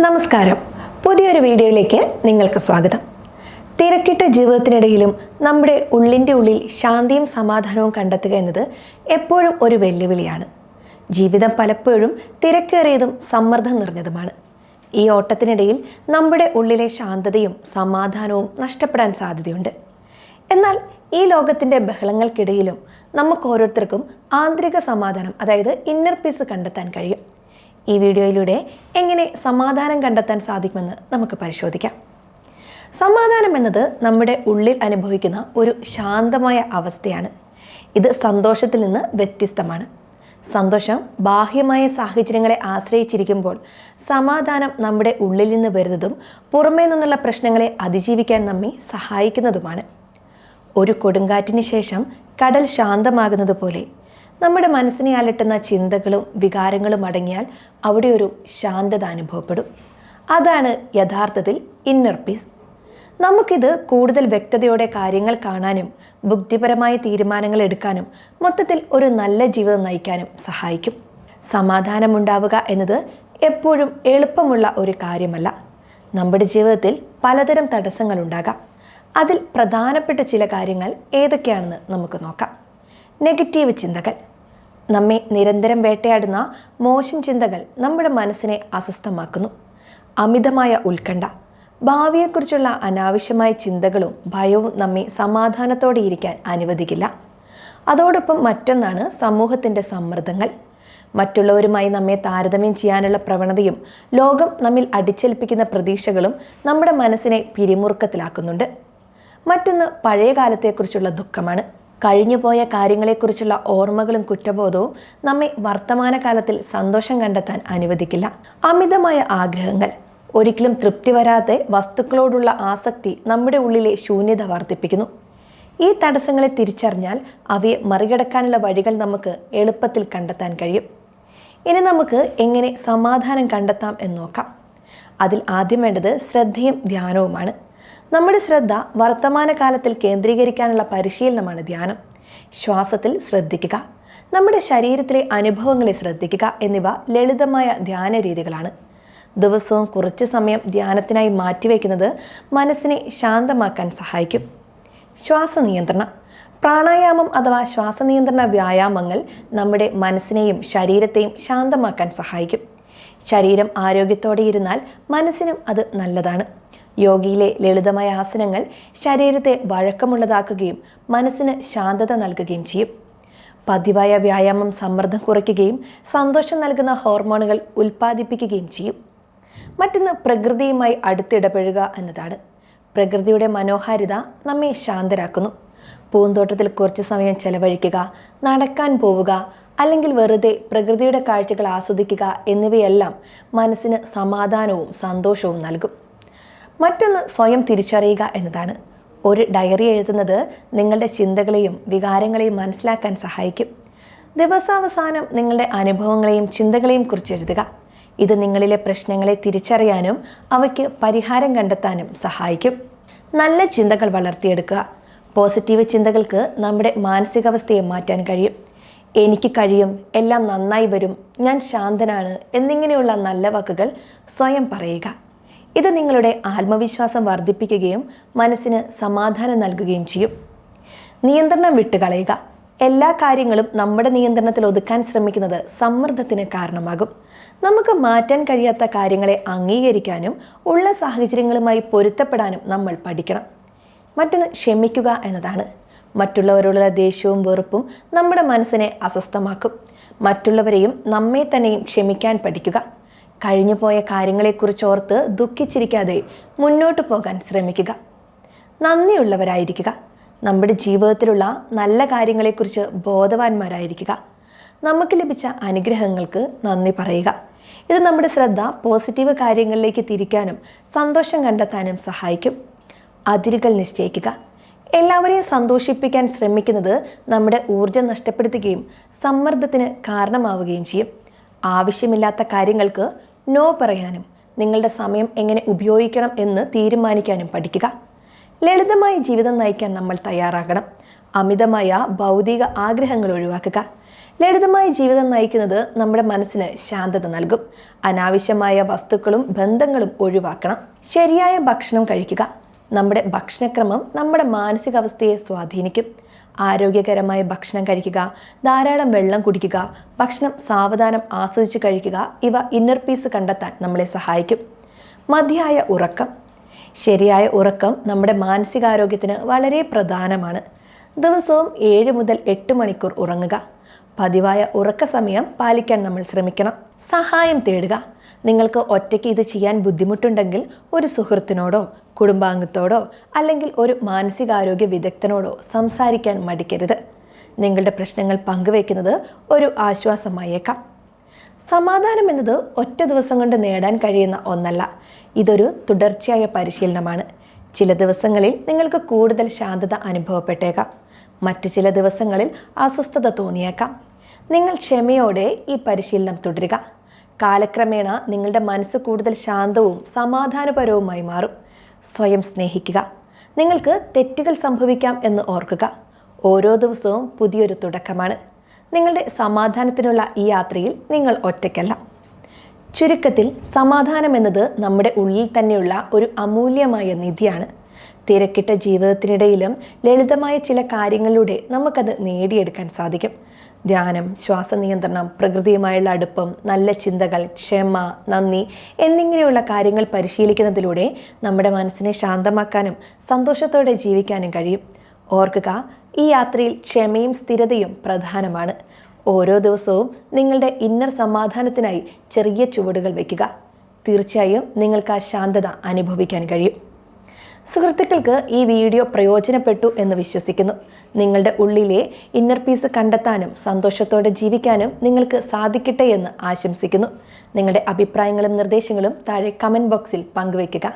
നമസ്കാരം. പുതിയൊരു വീഡിയോയിലേക്ക് നിങ്ങൾക്ക് സ്വാഗതം. തിരക്കിട്ട ജീവിതത്തിനിടയിലും നമ്മുടെ ഉള്ളിൻ്റെ ഉള്ളിൽ ശാന്തിയും സമാധാനവും കണ്ടെത്തുക എന്നത് എപ്പോഴും ഒരു വെല്ലുവിളിയാണ്. ജീവിതം പലപ്പോഴും തിരക്കേറിയതും സമ്മർദ്ദം നിറഞ്ഞതുമാണ്. ഈ ഓട്ടത്തിനിടയിൽ നമ്മുടെ ഉള്ളിലെ ശാന്തതയും സമാധാനവും നഷ്ടപ്പെടാൻ സാധ്യതയുണ്ട്. എന്നാൽ ഈ ലോകത്തിൻ്റെ ബഹളങ്ങൾക്കിടയിലും നമുക്ക് ഓരോരുത്തർക്കും ആന്തരിക സമാധാനം, അതായത് ഇന്നർ പീസ് കണ്ടെത്താൻ കഴിയും. ഈ വീഡിയോയിലൂടെ എങ്ങനെ സമാധാനം കണ്ടെത്താൻ സാധിക്കുമെന്ന് നമുക്ക് പരിശോധിക്കാം. സമാധാനം എന്നത് നമ്മുടെ ഉള്ളിൽ അനുഭവിക്കുന്ന ഒരു ശാന്തമായ അവസ്ഥയാണ്. ഇത് സന്തോഷത്തിൽ നിന്ന് വ്യത്യസ്തമാണ്. സന്തോഷം ബാഹ്യമായ സാഹചര്യങ്ങളെ ആശ്രയിച്ചിരിക്കുമ്പോൾ, സമാധാനം നമ്മുടെ ഉള്ളിൽ നിന്ന് വരുന്നതും പുറമേ നിന്നുള്ള പ്രശ്നങ്ങളെ അതിജീവിക്കാൻ നമ്മെ സഹായിക്കുന്നതുമാണ്. ഒരു കൊടുങ്കാറ്റിന് ശേഷം കടൽ ശാന്തമാകുന്നത് പോലെ നമ്മുടെ മനസ്സിനെ അലട്ടുന്ന ചിന്തകളും വികാരങ്ങളും അടങ്ങിയാൽ അവിടെ ഒരു ശാന്തത അനുഭവപ്പെടും. അതാണ് യഥാർത്ഥത്തിൽ ഇന്നർ പീസ്. നമുക്കിത് കൂടുതൽ വ്യക്തതയോടെ കാര്യങ്ങൾ കാണാനും ബുദ്ധിപരമായ തീരുമാനങ്ങൾ എടുക്കാനും മൊത്തത്തിൽ ഒരു നല്ല ജീവിതം നയിക്കാനും സഹായിക്കും. സമാധാനമുണ്ടാവുക എന്നത് എപ്പോഴും എളുപ്പമുള്ള ഒരു കാര്യമല്ല. നമ്മുടെ ജീവിതത്തിൽ പലതരം തടസ്സങ്ങളുണ്ടാകാം. അതിൽ പ്രധാനപ്പെട്ട ചില കാര്യങ്ങൾ ഏതൊക്കെയാണെന്ന് നമുക്ക് നോക്കാം. നെഗറ്റീവ് ചിന്തകൾ. നമ്മെ നിരന്തരം വേട്ടയാടുന്ന മോശം ചിന്തകൾ നമ്മുടെ മനസ്സിനെ അസ്വസ്ഥമാക്കുന്നു. അമിതമായ ഉത്കണ്ഠ, ഭാവിയെക്കുറിച്ചുള്ള അനാവശ്യമായ ചിന്തകളും ഭയവും നമ്മെ സമാധാനത്തോടെ ഇരിക്കാൻ അനുവദിക്കില്ല. അതോടൊപ്പം മറ്റൊന്നാണ് സമൂഹത്തിൻ്റെ സമ്മർദ്ദങ്ങൾ. മറ്റുള്ളവരുമായി നമ്മെ താരതമ്യം ചെയ്യാനുള്ള പ്രവണതയും ലോകം നമ്മിൽ അടിച്ചേൽപ്പിക്കുന്ന പ്രതീക്ഷകളും നമ്മുടെ മനസ്സിനെ പിരിമുറുക്കത്തിലാക്കുന്നുണ്ട്. മറ്റൊന്ന് പഴയ കാലത്തെക്കുറിച്ചുള്ള ദുഃഖമാണ്. കഴിഞ്ഞുപോയ കാര്യങ്ങളെക്കുറിച്ചുള്ള ഓർമ്മകളും കുറ്റബോധവും നമ്മെ വർത്തമാനകാലത്തിൽ സന്തോഷം കണ്ടെത്താൻ അനുവദിക്കില്ല. അമിതമായ ആഗ്രഹങ്ങൾ. ഒരിക്കലും തൃപ്തി വരാതെ വസ്തുക്കളോടുള്ള ആസക്തി നമ്മുടെ ഉള്ളിലെ ശൂന്യത വർദ്ധിപ്പിക്കുന്നു. ഈ തടസ്സങ്ങളെ തിരിച്ചറിഞ്ഞാൽ അവയെ മറികടക്കാനുള്ള വഴികൾ നമുക്ക് എളുപ്പത്തിൽ കണ്ടെത്താൻ കഴിയും. ഇനി നമുക്ക് എങ്ങനെ സമാധാനം കണ്ടെത്താം എന്ന് നോക്കാം. അതിൽ ആദ്യം വേണ്ടത് ശ്രദ്ധയും ധ്യാനവുമാണ്. നമ്മുടെ ശ്രദ്ധ വർത്തമാനകാലത്തിൽ കേന്ദ്രീകരിക്കാനുള്ള പരിശീലനമാണ് ധ്യാനം. ശ്വാസത്തിൽ ശ്രദ്ധിക്കുക, നമ്മുടെ ശരീരത്തിലെ അനുഭവങ്ങളെ ശ്രദ്ധിക്കുക എന്നിവ ലളിതമായ ധ്യാന രീതികളാണ്. ദിവസവും കുറച്ച് സമയം ധ്യാനത്തിനായി മാറ്റിവെക്കുന്നത് മനസ്സിനെ ശാന്തമാക്കാൻ സഹായിക്കും. ശ്വാസനിയന്ത്രണം. പ്രാണായാമം അഥവാ ശ്വാസനിയന്ത്രണ വ്യായാമങ്ങൾ നമ്മുടെ മനസ്സിനെയും ശരീരത്തെയും ശാന്തമാക്കാൻ സഹായിക്കും. ശരീരം ആരോഗ്യത്തോടെ ഇരുന്നാൽ മനസ്സിനും അത് നല്ലതാണ്. യോഗയിലെ ലളിതമായ ആസനങ്ങൾ ശരീരത്തെ വഴക്കമുള്ളതാക്കുകയും മനസ്സിന് ശാന്തത നൽകുകയും ചെയ്യും. പതിവായ വ്യായാമം സമ്മർദ്ദം കുറയ്ക്കുകയും സന്തോഷം നൽകുന്ന ഹോർമോണുകൾ ഉൽപ്പാദിപ്പിക്കുകയും ചെയ്യും. മറ്റൊന്ന് പ്രകൃതിയുമായി അടുത്തിടപഴകുക എന്നതാണ്. പ്രകൃതിയുടെ മനോഹാരിത നമ്മെ ശാന്തരാക്കുന്നു. പൂന്തോട്ടത്തിൽ കുറച്ച് സമയം ചെലവഴിക്കുക, നടക്കാൻ പോവുക, അല്ലെങ്കിൽ വെറുതെ പ്രകൃതിയുടെ കാഴ്ചകൾ ആസ്വദിക്കുക എന്നിവയെല്ലാം മനസ്സിന് സമാധാനവും സന്തോഷവും നൽകും. മറ്റൊന്ന് സ്വയം തിരിച്ചറിയുക എന്നതാണ്. ഒരു ഡയറി എഴുതുന്നത് നിങ്ങളുടെ ചിന്തകളെയും വികാരങ്ങളെയും മനസ്സിലാക്കാൻ സഹായിക്കും. ദിവസാവസാനം നിങ്ങളുടെ അനുഭവങ്ങളെയും ചിന്തകളെയും കുറിച്ച് എഴുതുക. ഇത് നിങ്ങളിലെ പ്രശ്നങ്ങളെ തിരിച്ചറിയാനും അവയ്ക്ക് പരിഹാരം കണ്ടെത്താനും സഹായിക്കും. നല്ല ചിന്തകൾ വളർത്തിയെടുക്കുക. പോസിറ്റീവ് ചിന്തകൾക്ക് നമ്മുടെ മാനസികാവസ്ഥയെ മാറ്റാൻ കഴിയും. എനിക്ക് കഴിയും, എല്ലാം നന്നായി വരും, ഞാൻ ശാന്തനാണ് എന്നിങ്ങനെയുള്ള നല്ല വാക്കുകൾ സ്വയം പറയുക. ഇത് നിങ്ങളുടെ ആത്മവിശ്വാസം വർദ്ധിപ്പിക്കുകയും മനസ്സിന് സമാധാനം നൽകുകയും ചെയ്യും. നിയന്ത്രണം വിട്ടുകളയുക. എല്ലാ കാര്യങ്ങളും നമ്മുടെ നിയന്ത്രണത്തിൽ ഒതുക്കാൻ ശ്രമിക്കുന്നത് സമ്മർദ്ദത്തിന് കാരണമാകും. നമുക്ക് മാറ്റാൻ കഴിയാത്ത കാര്യങ്ങളെ അംഗീകരിക്കാനും ഉള്ള സാഹചര്യങ്ങളുമായി പൊരുത്തപ്പെടാനും നമ്മൾ പഠിക്കണം. മറ്റൊന്ന് ക്ഷമിക്കുക എന്നതാണ്. മറ്റുള്ളവരോടുള്ള ദേഷ്യവും വെറുപ്പും നമ്മുടെ മനസ്സിനെ അസ്വസ്ഥമാക്കും. മറ്റുള്ളവരെയും നമ്മെ തന്നെയും ക്ഷമിക്കാൻ പഠിക്കുക. കഴിഞ്ഞുപോയ കാര്യങ്ങളെക്കുറിച്ച് ഓർത്ത് ദുഃഖിച്ചിരിക്കാതെ മുന്നോട്ട് പോകാൻ ശ്രമിക്കുക. നന്ദിയുള്ളവരായിരിക്കുക. നമ്മുടെ ജീവിതത്തിലുള്ള നല്ല കാര്യങ്ങളെക്കുറിച്ച് ബോധവാന്മാരായിരിക്കുക. നമുക്ക് ലഭിച്ച അനുഗ്രഹങ്ങൾക്ക് നന്ദി പറയുക. ഇത് നമ്മുടെ ശ്രദ്ധ പോസിറ്റീവ് കാര്യങ്ങളിലേക്ക് തിരിക്കാനും സന്തോഷം കണ്ടെത്താനും സഹായിക്കും. അതിരുകൾ നിശ്ചയിക്കുക. എല്ലാവരെയും സന്തോഷിപ്പിക്കാൻ ശ്രമിക്കുന്നത് നമ്മുടെ ഊർജം നഷ്ടപ്പെടുത്തുകയും സമ്മർദ്ദത്തിന് കാരണമാവുകയും ചെയ്യും. ആവശ്യമില്ലാത്ത കാര്യങ്ങൾക്ക് നോ പറയാനും നിങ്ങളുടെ സമയം എങ്ങനെ ഉപയോഗിക്കണം എന്ന് തീരുമാനിക്കാനും പഠിക്കുക. ലളിതമായ ജീവിതം നയിക്കാൻ നമ്മൾ തയ്യാറാകണം. അമിതമായ ഭൗതിക ആഗ്രഹങ്ങൾ ഒഴിവാക്കുക. ലളിതമായ ജീവിതം നയിക്കുന്നത് നമ്മുടെ മനസ്സിന് ശാന്തത നൽകും. അനാവശ്യമായ വസ്തുക്കളും ബന്ധങ്ങളും ഒഴിവാക്കണം. ശരിയായ ഭക്ഷണം കഴിക്കുക. നമ്മുടെ ഭക്ഷണക്രമം നമ്മുടെ മാനസികാവസ്ഥയെ സ്വാധീനിക്കും. ആരോഗ്യകരമായ ഭക്ഷണം കഴിക്കുക, ധാരാളം വെള്ളം കുടിക്കുക, ഭക്ഷണം സാവധാനം ആസ്വദിച്ച് കഴിക്കുക, ഇവ ഇന്നർ പീസ് കണ്ടെത്താൻ നമ്മളെ സഹായിക്കും. മതിയായ ഉറക്കം. ശരിയായ ഉറക്കം നമ്മുടെ മാനസികാരോഗ്യത്തിന് വളരെ പ്രധാനമാണ്. ദിവസവും 7 മുതൽ 8 മണിക്കൂർ ഉറങ്ങുക. പതിവായ ഉറക്ക സമയം പാലിക്കാൻ നമ്മൾ ശ്രമിക്കണം. സഹായം തേടുക. നിങ്ങൾക്ക് ഒറ്റയ്ക്ക് ഇത് ചെയ്യാൻ ബുദ്ധിമുട്ടുണ്ടെങ്കിൽ ഒരു സുഹൃത്തിനോടോ കുടുംബാംഗത്തോടോ അല്ലെങ്കിൽ ഒരു മാനസികാരോഗ്യ വിദഗ്ധനോടോ സംസാരിക്കാൻ മടിക്കരുത്. നിങ്ങളുടെ പ്രശ്നങ്ങൾ പങ്കുവയ്ക്കുന്നത് ഒരു ആശ്വാസമായേക്കാം. സമാധാനം എന്നത് ഒറ്റ ദിവസം കൊണ്ട് നേടാൻ കഴിയുന്ന ഒന്നല്ല. ഇതൊരു തുടർച്ചയായ പരിശീലനമാണ്. ചില ദിവസങ്ങളിൽ നിങ്ങൾക്ക് കൂടുതൽ ശാന്തത അനുഭവപ്പെട്ടേക്കാം. മറ്റു ചില ദിവസങ്ങളിൽ അസ്വസ്ഥത തോന്നിയേക്കാം. നിങ്ങൾ ക്ഷമയോടെ ഈ പരിശീലനം തുടരുക. കാലക്രമേണ നിങ്ങളുടെ മനസ്സ് കൂടുതൽ ശാന്തവും സമാധാനപരവുമായി മാറും. സ്വയം സ്നേഹിക്കുക. നിങ്ങൾക്ക് തെറ്റുകൾ സംഭവിക്കാം എന്ന് ഓർക്കുക. ഓരോ ദിവസവും പുതിയൊരു തുടക്കമാണ്. നിങ്ങളുടെ സമാധാനത്തിനുള്ള ഈ യാത്രയിൽ നിങ്ങൾ ഒറ്റയ്ക്കല്ല. ചുരുക്കത്തിൽ, സമാധാനം എന്നത് നമ്മുടെ ഉള്ളിൽ തന്നെയുള്ള ഒരു അമൂല്യമായ നിധിയാണ്. തിരക്കിട്ട ജീവിതത്തിനിടയിലും ലളിതമായ ചില കാര്യങ്ങളിലൂടെ നമുക്കത് നേടിയെടുക്കാൻ സാധിക്കും. ധ്യാനം, ശ്വാസനിയന്ത്രണം, പ്രകൃതിയുമായുള്ള അടുപ്പം, നല്ല ചിന്തകൾ, ക്ഷമ, നന്ദി എന്നിങ്ങനെയുള്ള കാര്യങ്ങൾ പരിശീലിക്കുന്നതിലൂടെ നമ്മുടെ മനസ്സിനെ ശാന്തമാക്കാനും സന്തോഷത്തോടെ ജീവിക്കാനും കഴിയും. ഓർക്കുക, ഈ യാത്രയിൽ ക്ഷമയും സ്ഥിരതയും പ്രധാനമാണ്. ഓരോ ദിവസവും നിങ്ങളുടെ ഇന്നർ സമാധാനത്തിനായി ചെറിയ ചുവടുകൾ വയ്ക്കുക. തീർച്ചയായും നിങ്ങൾക്ക് ആ ശാന്തത അനുഭവിക്കാൻ കഴിയും. സുഹൃത്തുക്കൾക്ക് ഈ വീഡിയോ പ്രയോജനപ്പെട്ടു എന്ന് വിശ്വസിക്കുന്നു. നിങ്ങളുടെ ഉള്ളിലെ ഇന്നർ പീസ് കണ്ടെത്താനും സന്തോഷത്തോടെ ജീവിക്കാനും നിങ്ങൾക്ക് സാധിക്കട്ടെ എന്ന് ആശംസിക്കുന്നു. നിങ്ങളുടെ അഭിപ്രായങ്ങളും നിർദ്ദേശങ്ങളും താഴെ കമൻറ്റ് ബോക്സിൽ പങ്കുവയ്ക്കുക.